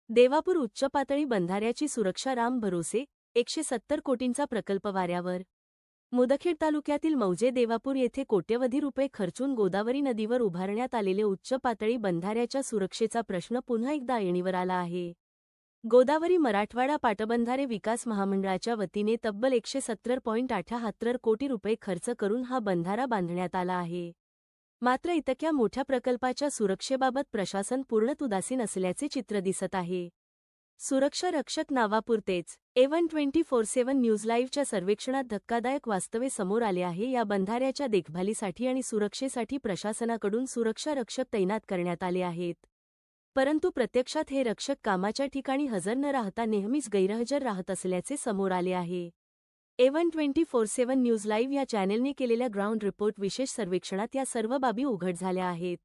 देवापूर उच्च पातळी बंधाऱ्याची सुरक्षा राम भरोसे 170 कोटींचा प्रकल्प वाऱ्यावर. मुदखेड तालुक्यातील मौजे देवापूर येथे कोट्यवधी रुपये खर्चून गोदावरी नदीवर उभारण्यात आलेले उच्च पातळी बंधाऱ्याच्या सुरक्षेचा प्रश्न पुन्हा एकदा ऐरणीवर आला आहे. गोदावरी मराठवाडा पाटबंधारे विकास महामंडळाच्या वतीने तब्बल 170.78 कोटी रुपये खर्च करून हा बंधारा बांधण्यात आला आहे. मात्र इतक्या मोठ्या प्रकल्पाच्या सुरक्षेबाबत प्रशासन पूर्णतः उदासीन असल्याचे चित्र दिसत आहे. सुरक्षा रक्षक नावापुरतेच. A1 24/7 न्यूज लाईव्हच्या सर्वेक्षणात धक्कादायक वास्तवे समोर आले आहे. या बंधाऱ्याच्या देखभालीसाठी आणि सुरक्षेसाठी प्रशासनाकडून सुरक्षा रक्षक तैनात करण्यात आले आहेत. परंतु प्रत्यक्षात हे रक्षक कामाच्या ठिकाणी हजर न राहता नेहमीच गैरहजर राहत असल्याचे समोर आले आहे. A1 24/7 न्यूज लाईव्ह या चॅनेलने केलेल्या ग्राउंड रिपोर्ट विशेष सर्वेक्षणात या सर्व बाबी उघड झाल्या आहेत.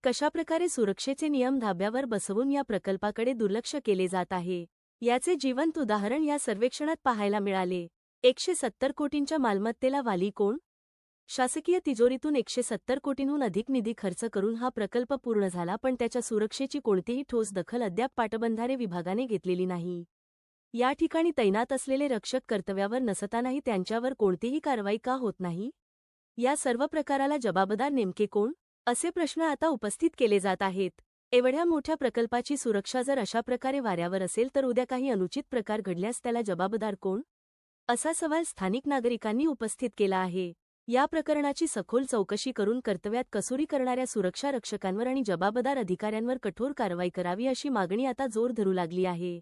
कशाप्रकारे सुरक्षेचे नियम धाब्यावर बसवून या प्रकल्पाकडे दुर्लक्ष केले जात आहे, याचे जिवंत उदाहरण या सर्वेक्षणात पाहायला मिळाले. 170 कोटींच्या मालमत्तेला वाली कोण? शासकीय तिजोरीतून 170 कोटींहून अधिक निधी खर्च करून हा प्रकल्प पूर्ण झाला, पण त्याच्या सुरक्षेची कोणतीही ठोस दखल अद्याप पाटबंधारे विभागाने घेतलेली नाही. या ठिकाणी तैनात असलेले रक्षक कर्तव्यावर नसतानाही त्यांच्यावर कोणतीही कारवाई का होत नाही? या सर्व प्रकाराला जबाबदार नेमके कोण, असे प्रश्न आता उपस्थित केले जात आहेत. एवढ्या मोठ्या प्रकल्पाची सुरक्षा जर अशा प्रकारे वाऱ्यावर असेल तर उद्या काही अनुचित प्रकार घडल्यास त्याला जबाबदार कोण, असा सवाल स्थानिक नागरिकांनी उपस्थित केला आहे. या प्रकरणाची सखोल चौकशी करून कर्तव्यात कसुरी करणाऱ्या सुरक्षा रक्षकांवर आणि जबाबदार अधिकाऱ्यांवर कठोर कारवाई करावी अशी मागणी आता जोर धरू लागली आहे.